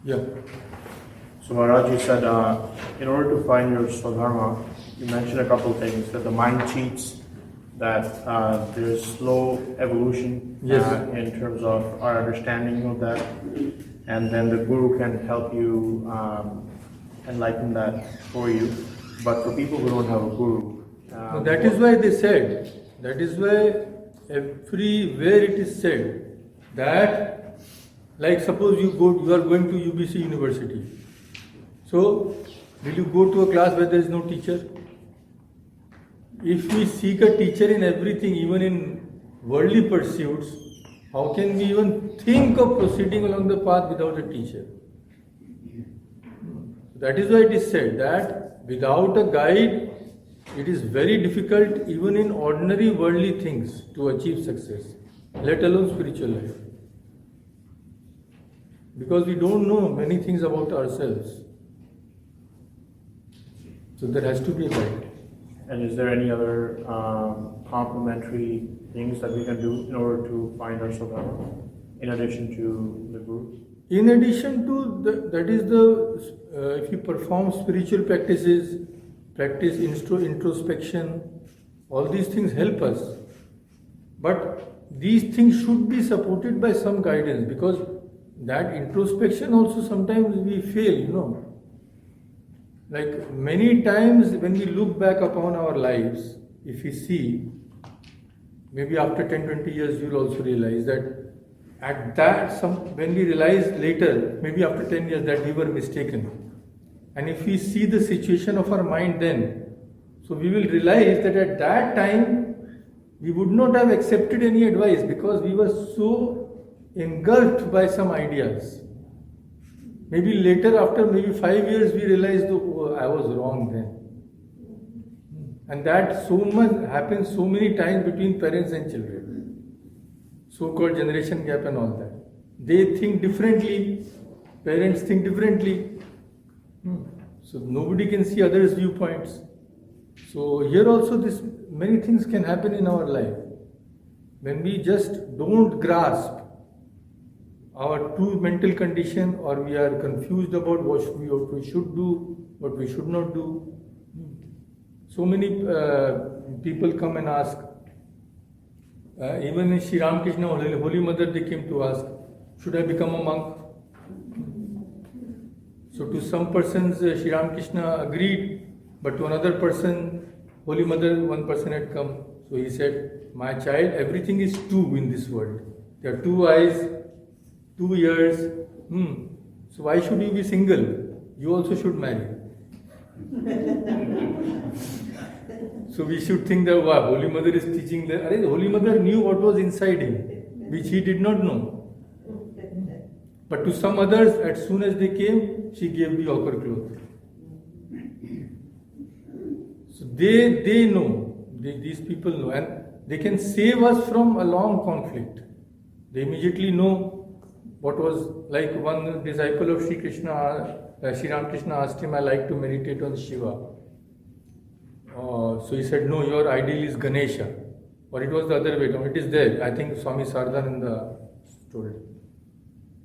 Yeah. So Maharaj, you said in order to find your Swadharma, you mentioned a couple of things, that the mind cheats, that there's slow evolution Yes. in terms of our understanding of that, and then the Guru can help you enlighten that for you. But for people who don't have a Guru... So that is why they said, that is why everywhere it is said that, like suppose you are going to UBC University. So, will you go to a class where there is no teacher? If we seek a teacher in everything, even in worldly pursuits, how can we even think of proceeding along the path without a teacher? That is why it is said that without a guide, it is very difficult even in ordinary worldly things to achieve success, let alone spiritual life. Because we don't know many things about ourselves. So there has to be a guide. And is there any other complementary things that we can do in order to find our Swadharma, in addition to the Guru? In addition to that is if you perform spiritual practices, practice introspection, all these things help us. But these things should be supported by some guidance, because that introspection also sometimes we fail, Like many times when we look back upon our lives, if we see, maybe after 10-20 years you will also realize that when we realize later, maybe after 10 years, that we were mistaken. And if we see the situation of our mind then, so we will realize that at that time we would not have accepted any advice because we were so engulfed by some ideas. Maybe later, after maybe 5 years, we realized, oh, I was wrong then. And that so much happens so many times between parents and children. So-called generation gap and all that. They think differently, parents think differently. So nobody can see others' viewpoints. So here also many things can happen in our life. When we just don't grasp our true mental condition, or we are confused about what we should do, what we should not do. So many people come and ask, even in Sri Ramakrishna, Holy Mother, they came to ask, should I become a monk? So to some persons, Sri Ramakrishna agreed, but to another person, Holy Mother, one person had come. So he said, my child, everything is two in this world. There are two eyes, 2 years. So why should you be single? You also should marry. So we should think that, wow, Holy Mother is teaching that. The Holy Mother knew what was inside him, which he did not know. But to some others, as soon as they came, she gave the ochre cloth. So they know, these people know, and they can save us from a long conflict. They immediately know. What was like one disciple of Sri Ramakrishna asked him, I like to meditate on Shiva. So he said, no, your ideal is Ganesha. Or it was the other way. No, it is there. I think Swami Sardananda told it.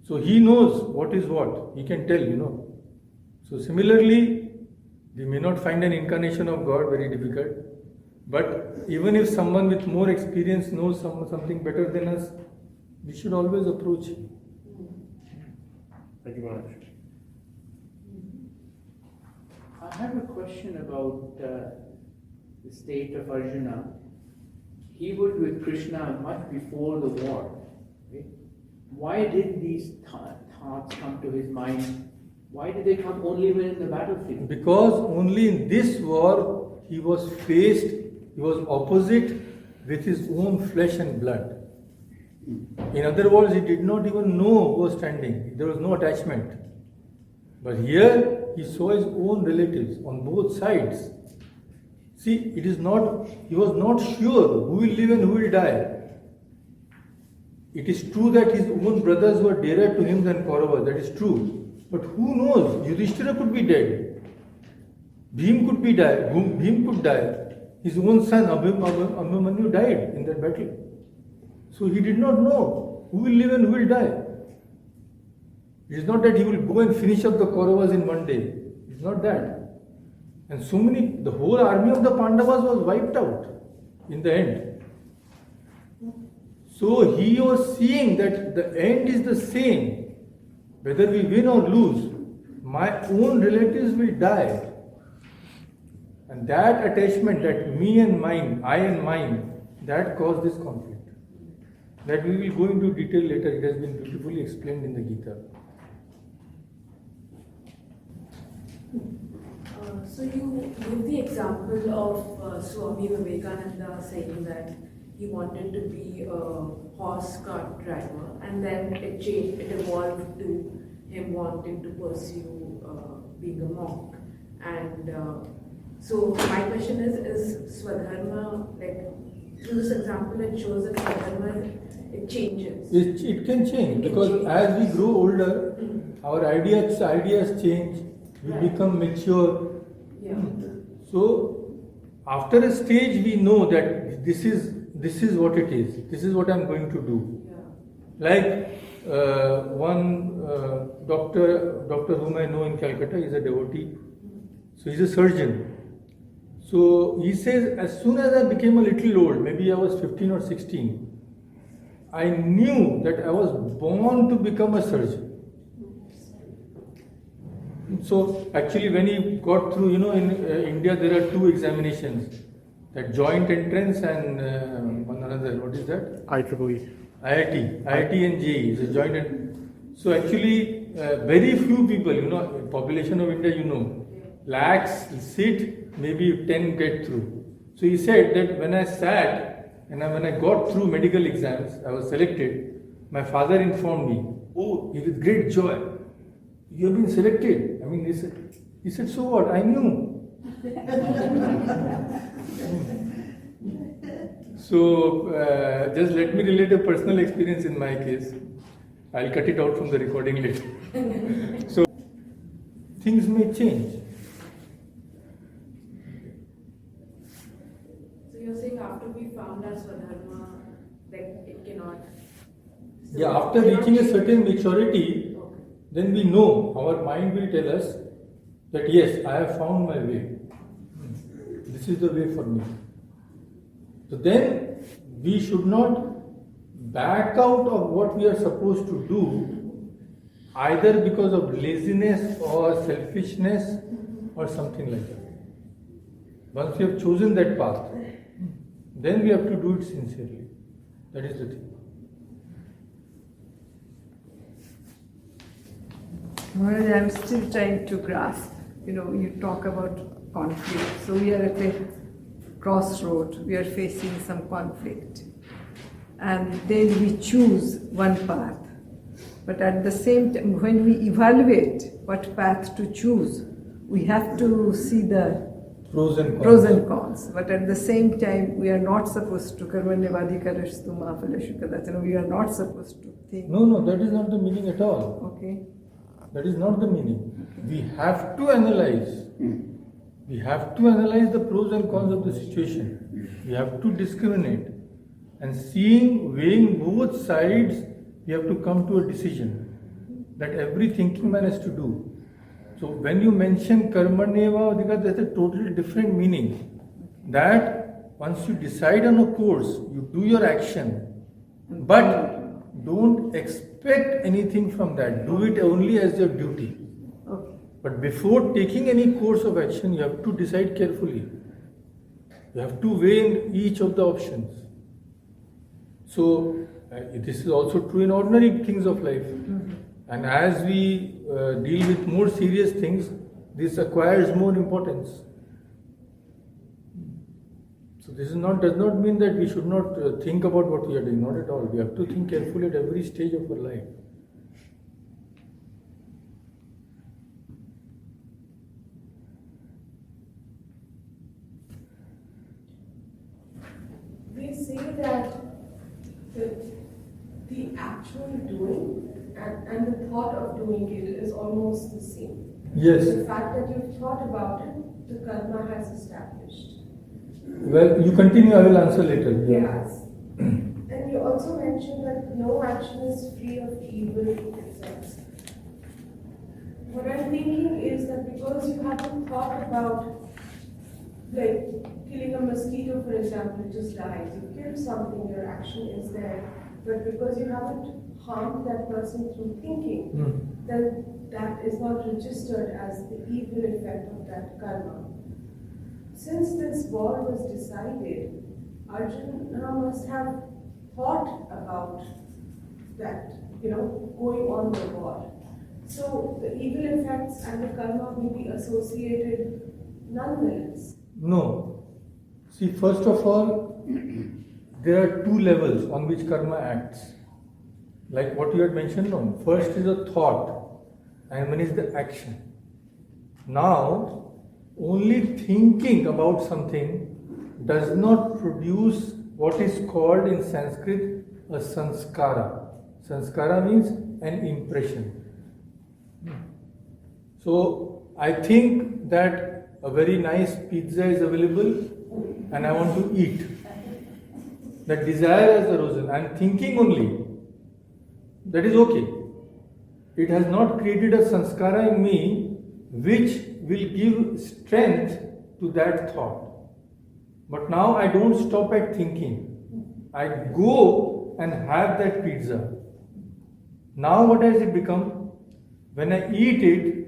So he knows what is what. He can tell, So similarly, we may not find an incarnation of God very difficult. But even if someone with more experience knows something better than us, we should always approach him. Thank you, Maharaj. I have a question about the state of Arjuna. He was with Krishna much before the war. Right? Why did these thoughts come to his mind? Why did they come only when in the battlefield? Because only in this war he was opposite with his own flesh and blood. In other words, he did not even know who was standing. There was no attachment. But here, he saw his own relatives on both sides. See, he was not sure who will live and who will die. It is true that his own brothers were dearer to him than Kauravas, that is true. But who knows? Yudhishthira could be dead. Bhim could die. His own son, Abhimanyu, died in that battle. So he did not know who will live and who will die. It is not that he will go and finish up the Kauravas in one day. It's not that. And so many, the whole army of the Pandavas was wiped out in the end. So he was seeing that the end is the same. Whether we win or lose, my own relatives will die. And that attachment, that me and mine, I and mine, that caused this conflict. That we will go into detail later. It has been beautifully explained in the Gita. So you give the example of Swami Vivekananda saying that he wanted to be a horse cart driver, and then it changed, it evolved to him wanting to pursue being a monk. And so my question is Swadharma, like through this example it shows that Swadharma, it changes. It can change because as we grow older, our ideas change, we become mature. Yeah. So after a stage we know that this is what it is. This is what I'm going to do. Yeah. Like one doctor whom I know in Calcutta is a devotee. So he's a surgeon. So he says, as soon as I became a little old, maybe I was 15 or 16, I knew that I was born to become a surgeon. So actually when he got through, in India there are two examinations, that joint entrance and one another, what is that? IEEE. IIT and JEE is a joint entrance. So actually very few people, population of India, lakhs sit, maybe 10 get through. So he said that when I sat and when I got through medical exams, I was selected, my father informed me, with great joy, you have been selected. I mean, he said, so what? I knew. So, just let me relate a personal experience in my case. I'll cut it out from the recording later. So, things may change. So you're saying after we found our Swadharma, like it cannot. So Yeah, after it cannot reaching a change. certain maturity, Okay. then we know, our mind will tell us that yes, I have found my way. This is the way for me. So then we should not back out of what we are supposed to do, either because of laziness or selfishness or something like that. Once we have chosen that path, then we have to do it sincerely. That is the thing. Maharaj, I'm still trying to grasp. You talk about conflict. So we are at a crossroad. We are facing some conflict. And then we choose one path. But at the same time, when we evaluate what path to choose, we have to see the Pros and cons. But at the same time, we are not supposed to, karmanyavadhikarashtu ma phalashu kadachana. We are not supposed to think. No, that is not the meaning at all. Okay. That is not the meaning. We have to analyze. We have to analyze the pros and cons of the situation. We have to discriminate. And weighing both sides, we have to come to a decision that every thinking man has to do. So when you mention karmaneva adhikar, that's a totally different meaning. That once you decide on a course, you do your action, but don't expect anything from that. Do it only as your duty. Okay. But before taking any course of action, you have to decide carefully. You have to weigh in each of the options. So this is also true in ordinary things of life. And as we deal with more serious things, this acquires more importance. So this does not mean that we should not think about what we are doing. Not at all. We have to think carefully at every stage of our life. We say that the actual doing and the thought of doing it is almost the same. Yes. The fact that you've thought about it, the karma has established. Well, you continue, I will answer later. Yes. And you also mentioned that no action is free of evil in a sense. What I'm thinking is that because you haven't thought about, like, killing a mosquito, for example, it just dies. You kill something, your action is there. But because you haven't harmed that person through thinking, then that is not registered as the evil effect of that karma. Since this war was decided, Arjuna must have thought about that, going on the war. So the evil effects and the karma will be associated nonetheless. No. See, first of all, there are two levels on which karma acts. Like what you had mentioned, no? First is a thought, and one is the action. Now, only thinking about something does not produce what is called in Sanskrit a sanskara. Sanskara means an impression. So, I think that a very nice pizza is available and I want to eat. That desire has arisen. I am thinking only. That is okay. It has not created a sanskara in me which will give strength to that thought. But now I don't stop at thinking. I go and have that pizza. Now what has it become? When I eat it,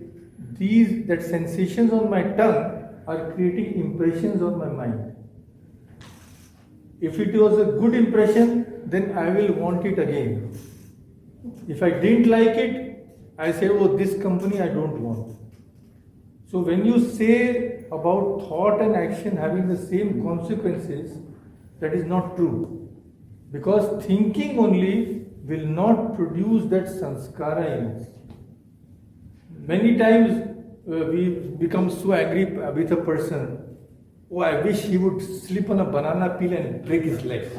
that sensations on my tongue are creating impressions on my mind. If it was a good impression, then I will want it again. If I didn't like it, I say, oh, this company I don't want. So when you say about thought and action having the same consequences, that is not true. Because thinking only will not produce that sanskara in us. Many times we become so angry with a person, oh, I wish he would slip on a banana peel and break his leg.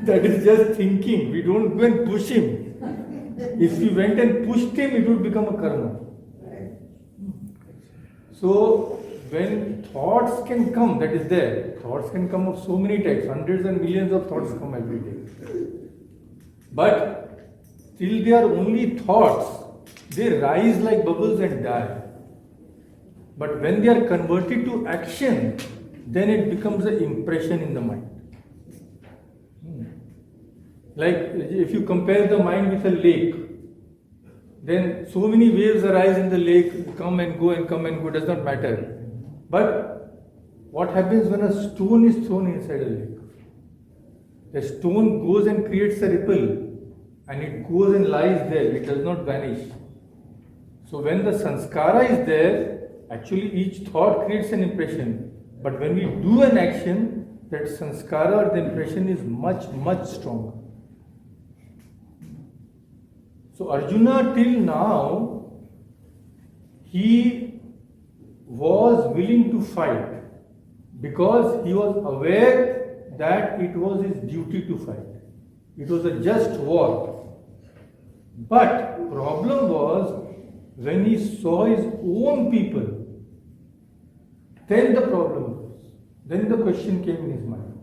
That is just thinking. We don't go and push him. If we went and pushed him, it would become a karma. So, when thoughts can come, that is there. Thoughts can come of so many types. Hundreds and millions of thoughts come every day. But, till they are only thoughts, they rise like bubbles and die. But when they are converted to action, then it becomes an impression in the mind. Like if you compare the mind with a lake, then so many waves arise in the lake, come and go, does not matter. But what happens when a stone is thrown inside a lake? The stone goes and creates a ripple, and it goes and lies there, it does not vanish. So when the sanskara is there, actually each thought creates an impression. But when we do an action, that sanskara or the impression is much, much stronger. So Arjuna till now, he was willing to fight because he was aware that it was his duty to fight. It was a just war. But problem was when he saw his own people, then the problem was. Then the question came in his mind.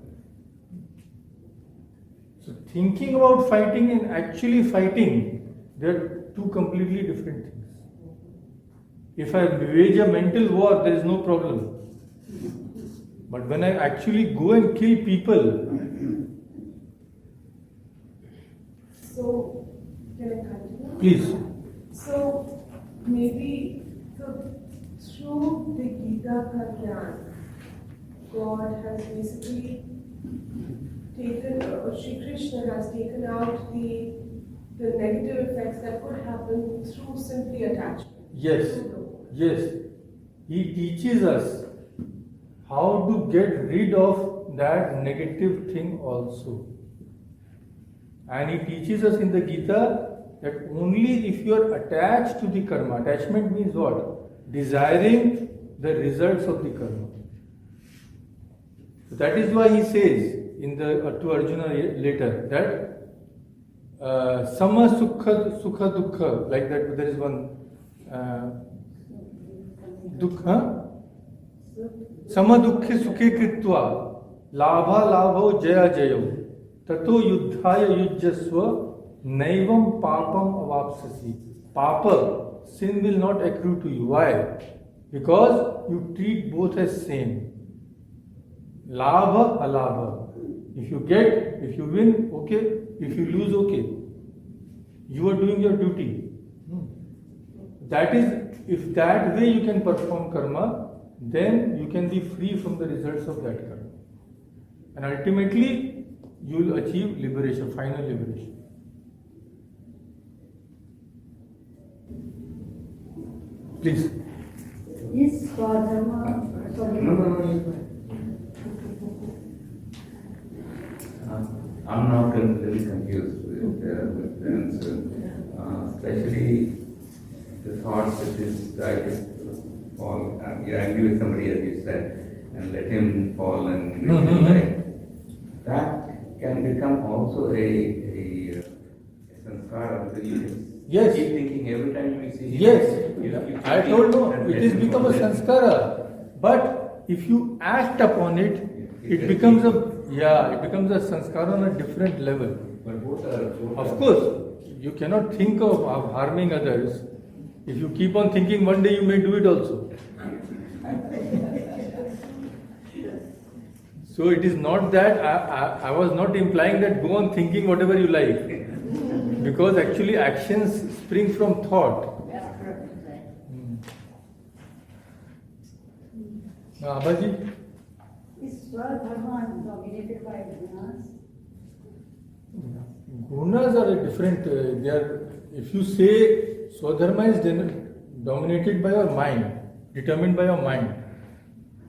So thinking about fighting and actually fighting, they are two completely different things. If I wage a mental war, there is no problem. But when I actually go and kill people. So, can I continue? Please. So, maybe through the Gita ka Gyan, God has basically taken, or Shri Krishna has taken out the negative effects that could happen through simply attachment. Yes, yes. He teaches us how to get rid of that negative thing also. And he teaches us in the Gita that only if you are attached to the karma, attachment means what? Desiring the results of the karma. So that is why he says in the to Arjuna later that sama sukha dukkha, like that there is one dukkha sama dukkhe sukhe kritva labha labho jaya jayo tato yuddhaya yujjasva Naivam papam avapsasi. Papa, sin will not accrue to you. Why? Because you treat both as same. Labha, alabha. If you get, if you win, okay. If you lose, okay. You are doing your duty. That is, if that way you can perform karma, then you can be free from the results of that karma. And ultimately, you will achieve liberation, final liberation. Please. Is Swadharma, sorry. I'm not really confused with the answer, especially the thoughts that this guy could fall. You're angry with somebody, as you said, and let him fall and that can become also a sanskara, because you can Yes. keep thinking every time you see him. Yes, I told you, it is become a sanskara. But if you act upon it, it becomes a sanskara on a different level. But both are. Of course, you cannot think of harming others. If you keep on thinking, one day you may do it also. So it is not that, I was not implying that go on thinking whatever you like. Because actually actions spring from thought. Abhaji? Is Swadharma dominated by gunas? Gunas are a different, they are, if you say Swadharma is dominated by your mind, determined by your mind.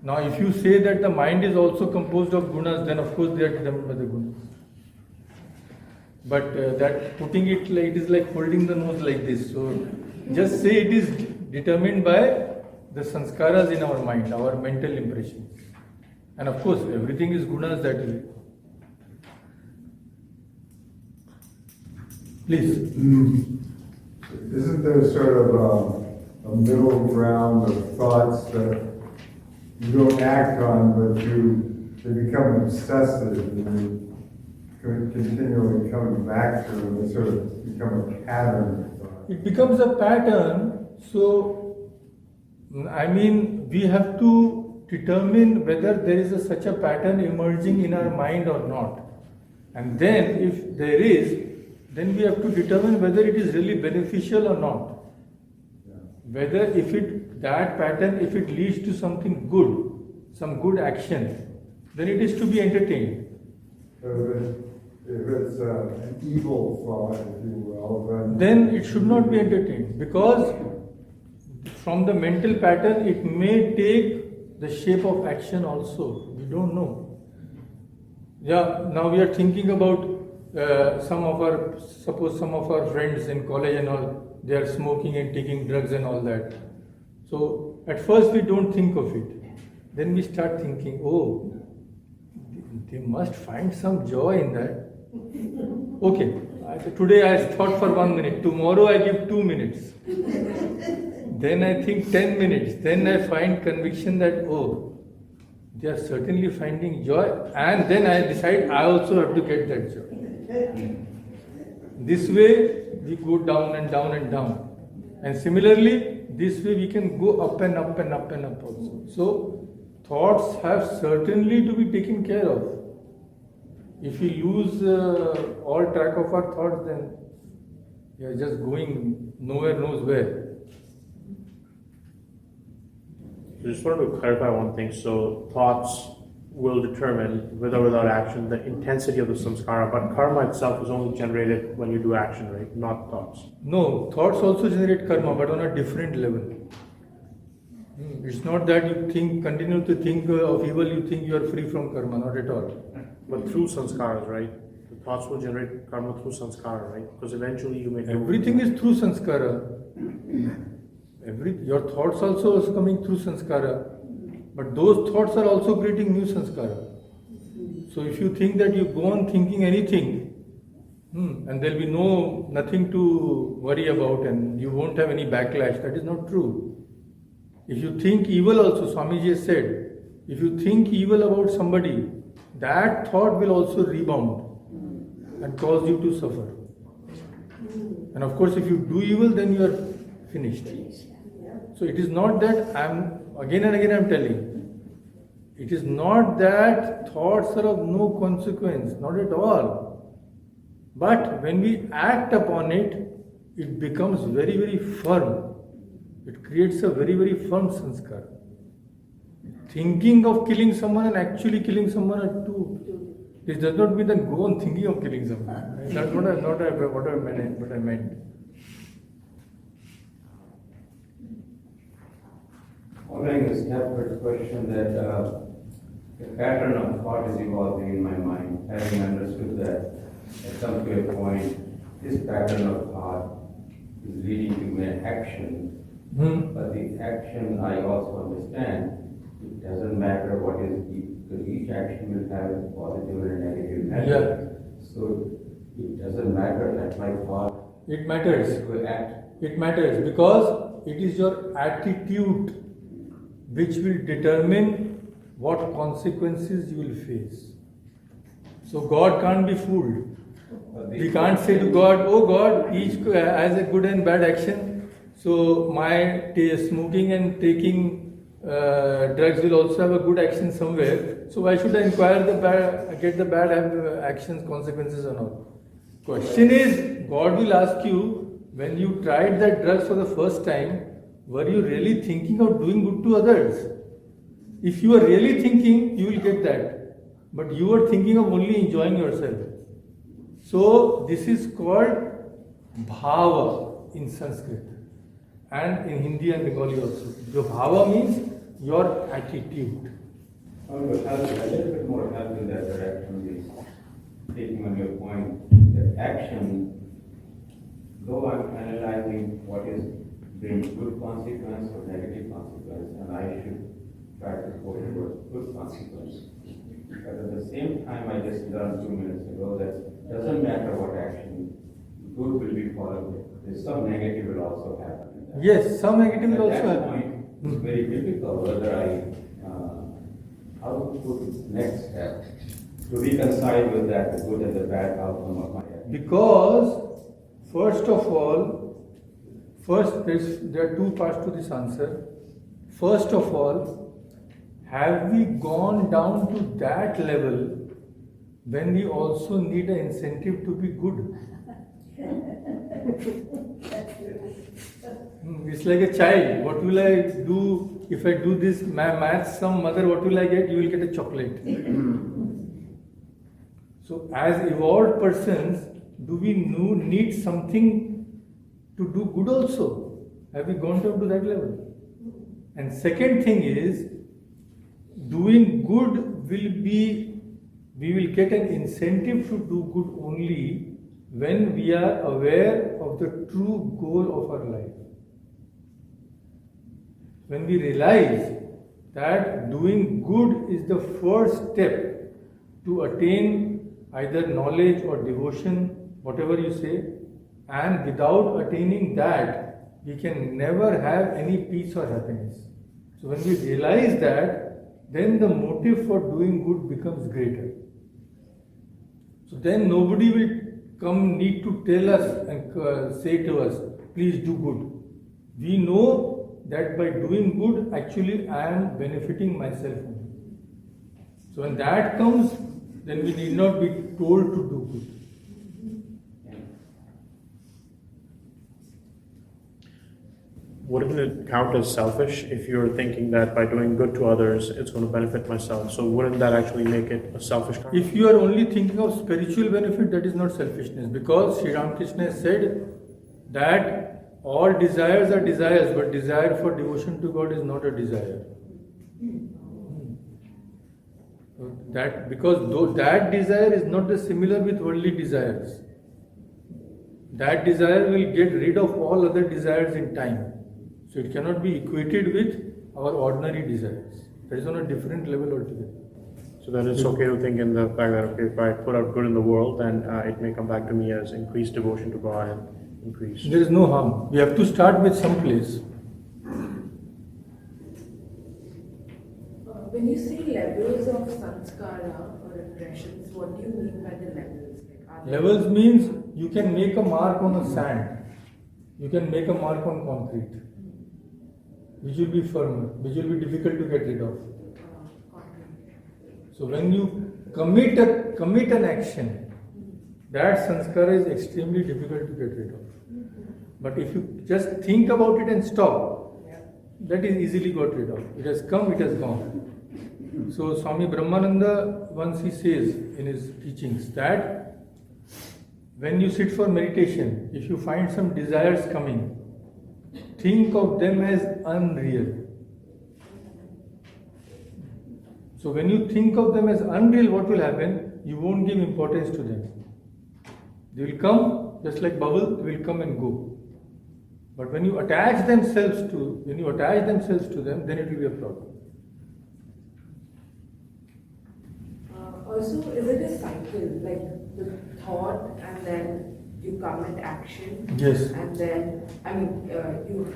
Now if you say that the mind is also composed of gunas, then of course they are determined by the gunas. But that putting it like, it is like holding the nose like this. So just say it is determined by the sanskaras in our mind, our mental impressions. And of course everything is gunas that way. Please. Isn't there sort of a middle ground of thoughts that you don't act on, but they become obsessive and you continually coming back to them, they sort of become a pattern of thought? It becomes a pattern, so I mean we have to determine whether there is such a pattern emerging in our mind or not. And then if there is, then we have to determine whether it is really beneficial or not. Whether if that pattern, if it leads to something good, some good action, then it is to be entertained. If it's an evil thought, if you will, then it should not be entertained, because from the mental pattern it may take the shape of action also. We don't know. Yeah, now we are thinking about suppose some of our friends in college and all, they are smoking and taking drugs and all that. So at first we don't think of it. Then we start thinking, oh, they must find some joy in that. Okay, today I thought for 1 minute, tomorrow I give 2 minutes. Then I think 10 minutes. Then I find conviction that, oh, they are certainly finding joy. And then I decide I also have to get that joy. This way we go down and down and down. And similarly, this way we can go up and up and up and up also. So thoughts have certainly to be taken care of. If we lose all track of our thoughts, then we are just going nowhere knows where. I just wanted to clarify one thing. So thoughts will determine, with or without action, the intensity of the samskara, but karma itself is only generated when you do action, right? Not thoughts. No, thoughts also generate karma, but on a different level. It's not that you continue to think of evil, you think you are free from karma, not at all. But through sanskaras, right? The thoughts will generate karma through sanskara, right? Because eventually you may do. Everything is through sanskara. Your thoughts also is coming through sanskara. But those thoughts are also creating new sanskara. So if you think that you go on thinking anything, and there will be nothing to worry about and you won't have any backlash, that is not true. If you think evil also, Swamiji has said, if you think evil about somebody, that thought will also rebound and cause you to suffer. And of course, if you do evil, then you are finished. So it is not that again and again I'm telling, it is not that thoughts are of no consequence, not at all. But when we act upon it, it becomes very, very firm. It creates a very, very firm sanskar. Thinking of killing someone and actually killing someone are two. This does not mean that go on thinking of killing someone. That's what I meant. Following a step question that the pattern of thought is evolving in my mind, having understood that at some point, this pattern of thought is leading to an action. But the action, I also understand, it doesn't matter what is because each action will have a positive and a negative matter. So it doesn't matter that my thought. It matters. To act. It matters because it is your attitude which will determine what consequences you will face. So God can't be fooled. We can't say to God, oh God, each has a good and bad action. So my smoking and taking drugs will also have a good action somewhere. So why should I get the bad actions, consequences or not? Question is, God will ask you, when you tried that drugs for the first time, were you really thinking of doing good to others? If you are really thinking, you will get that. But you are thinking of only enjoying yourself. So this is called bhava in Sanskrit and in Hindi and Bengali also. The bhava means your attitude. I will help a little bit more help in that direction. Taking on your point, that action, though I'm analyzing what is brings good consequence or negative consequence, and I should try to go towards good consequence. But at the same time, I just learned 2 minutes ago that doesn't matter what action, good will be followed. There's some negative will also happen. Yes, some negative will also that happen. point, it's very difficult whether how to put next step to reconcile with that, the good and the bad outcome of my action. Because, first of all, there are two parts to this answer. First of all, have we gone down to that level when we also need an incentive to be good? It's like a child. What will I do if I do this maths? Some mother, what will I get? You will get a chocolate. So, as evolved persons, do we need something to do good also? Have we gone down to that level? And second thing is, doing good we will get an incentive to do good only when we are aware of the true goal of our life. When we realize that doing good is the first step to attain either knowledge or devotion, whatever you say, and without attaining that, we can never have any peace or happiness. So when we realize that, then the motive for doing good becomes greater. So then nobody will need to tell us and say to us, please do good. We know that by doing good, actually I am benefiting myself. So when that comes, then we need not be told to do good. Wouldn't it count as selfish if you're thinking that by doing good to others, it's going to benefit myself? So wouldn't that actually make it a selfish karma? If you are only thinking of spiritual benefit, that is not selfishness. Because Sri Ramakrishna said that all desires are desires, but desire for devotion to God is not a desire. Because that desire is not similar with worldly desires. That desire will get rid of all other desires in time. So it cannot be equated with our ordinary desires. That is on a different level altogether. So then it's okay to think in the fact that, okay, if I put out good in the world, then it may come back to me as increased devotion to God and increased. There is no harm. We have to start with some place. When you say levels of sanskara or impressions, what do you mean by the levels? Like, are Levels means you can make a mark on the sand, you can make a mark on concrete, which will be firmer, which will be difficult to get rid of. So when you commit an action, that sanskara is extremely difficult to get rid of. But if you just think about it and stop, that is easily got rid of. It has come, it has gone. So Swami Brahmananda, once he says in his teachings that when you sit for meditation, if you find some desires coming, think of them as unreal. So when you think of them as unreal, what will happen? You won't give importance to them. They will come just like bubble, they will come and go. But when you attach themselves to them, then it will be a problem. Also, is it a cycle, like the thought and then you commit action? Yes. And then, you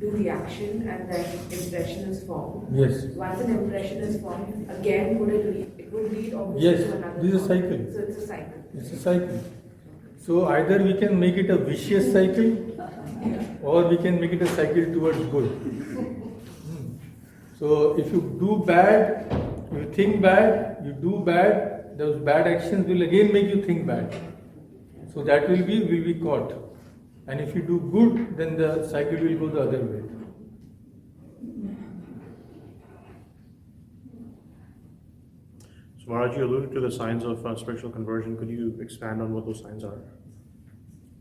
do the action and then impression is formed. Yes. Once an impression is formed, again it would lead obviously Yes, to another this is a thought. cycle. So it's a cycle. It's a cycle. So either we can make it a vicious cycle or we can make it a cycle towards good. So if you do bad, you think bad, you do bad, those bad actions will again make you think bad. So that will be caught. And if you do good, then the cycle will go the other way. So Maharaj, you alluded to the signs of spiritual conversion. Could you expand on what those signs are?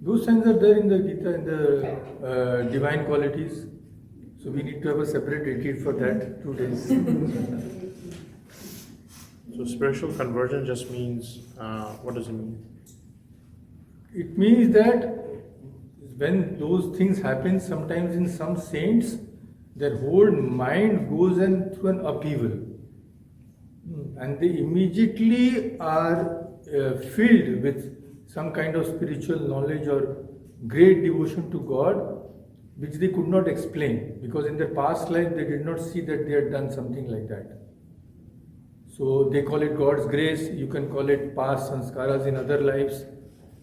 Those signs are there in the Gita, in the divine qualities. So we need to have a separate retreat for that, 2 days. So spiritual conversion just means, what does it mean? It means that when those things happen, sometimes in some saints, their whole mind goes through an upheaval. And they immediately are filled with some kind of spiritual knowledge or great devotion to God, which they could not explain, because in their past life they did not see that they had done something like that. So they call it God's grace, you can call it past sanskaras in other lives,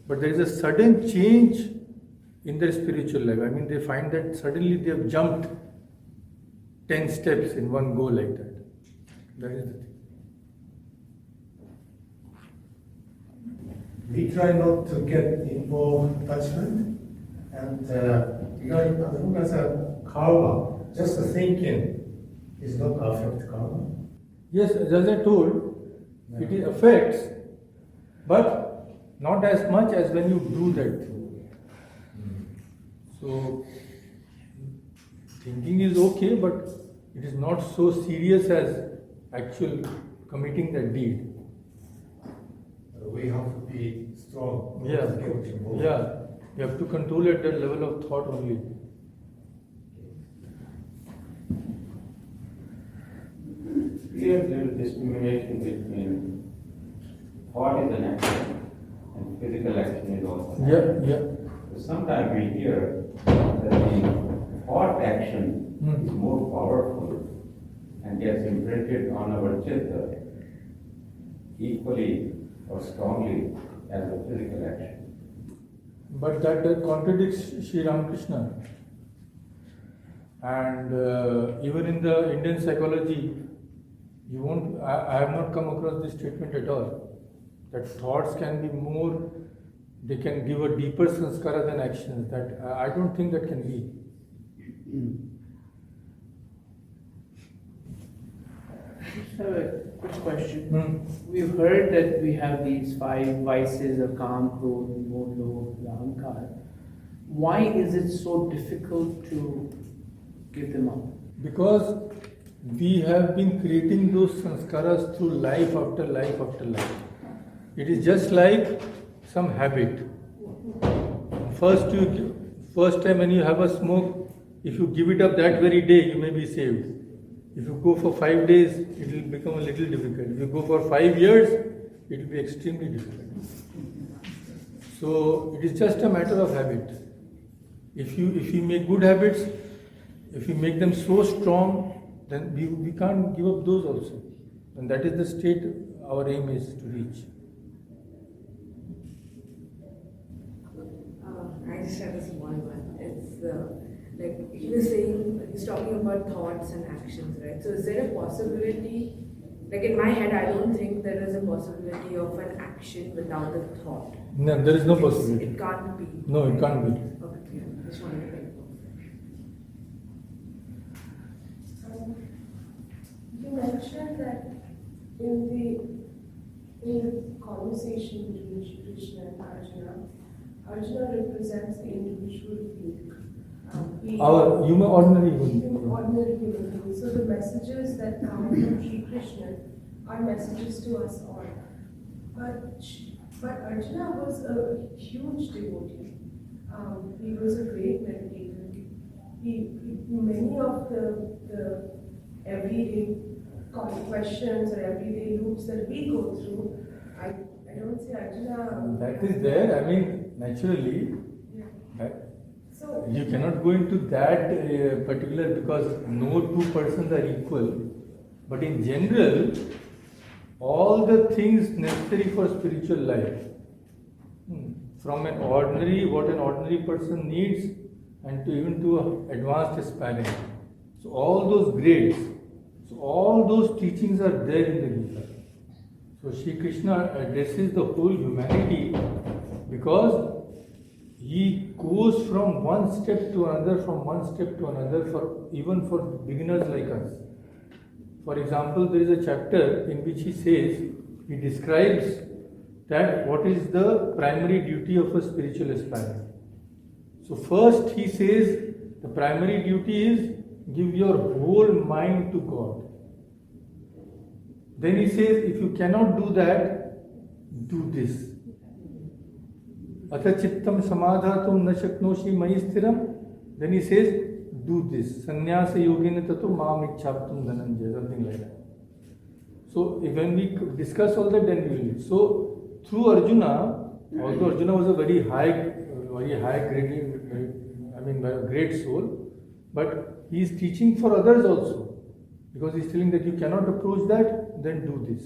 but there is a sudden change in their spiritual life. I mean, they find that suddenly they have jumped 10 steps in one go like that. That is the thing. We try not to get involved in attachment, and regarding as long as a karma, just the thinking is not affect karma. Yes, as I told, it affects, but not as much as when you do that thing. So, thinking is okay, but it is not so serious as actual committing that deed. We have to be strong. Yeah, not to get involved. yeah. You have to control at that level of thought only. Clear there is discrimination between thought is an action and physical action is also an action. Yeah. Sometimes we hear that the thought action is more powerful and gets imprinted on our chitta equally or strongly as the physical action. But that contradicts Sri Ramakrishna. And even in the Indian psychology, you won't. I have not come across this statement at all. That thoughts can be more. They can give a deeper sanskara than actions. That I don't think that can be. I just have a quick question. We've heard that we have these 5 vices of Kam, Krodh, Modh, Lobh, Ahankar. Why is it so difficult to give them up? Because we have been creating those sanskaras through life after life after life. It is just like some habit. First time when you have a smoke, if you give it up that very day, you may be saved. If you go for 5 days, it will become a little difficult. If you go for 5 years, it will be extremely difficult. So it is just a matter of habit. If you make good habits, if you make them so strong, then we can't give up those also. And that is the state our aim is to reach. just have a small one. It's like he was saying, he's talking about thoughts and actions, right? So is there a possibility, like in my head, I don't think there is a possibility of an action without a thought. No, there is no possibility. It can't be. No, it can't be. Okay, yeah, just wanted to confirm. You mentioned that in the conversation between Shri Krishna and Arjuna, Arjuna represents the individual being. Our human, ordinary human. Ordinary human being. So the messages that come from Shri Krishna are messages to us all. But Arjuna was a huge devotee. He was a great meditator. Many of the everyday questions or everyday loops that we go through, I don't see Arjuna. That is there. I mean, naturally, Yeah. So you cannot go into that particular, because no two persons are equal. But in general, all the things necessary for spiritual life, from an ordinary, what an ordinary person needs, and to even to an advanced aspiring. So all those grades, so all those teachings are there in the Gita. So Shri Krishna addresses the whole humanity because he goes from one step to another, from one step to another, for even for beginners like us. For example, there is a chapter in which he says, he describes that what is the primary duty of a spiritual aspirant. So first he says the primary duty is give your whole mind to God. Then he says, if you cannot do that, do this. Atha chittam samadhatum na shaknoshi mayi sthiram. Then he says, do this. Sannyasa yogena tato mam ichchaptum dhananjaya. Something like that. So when we discuss all that, then we will. So through Arjuna, although Arjuna was a very high grading, great soul, but he is teaching for others also. Because he is telling that you cannot approach that, then do this.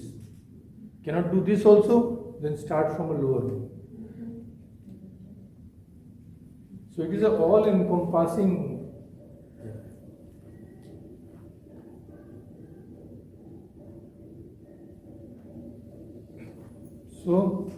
Cannot do this also, then start from a lower one. So it is an all-encompassing. So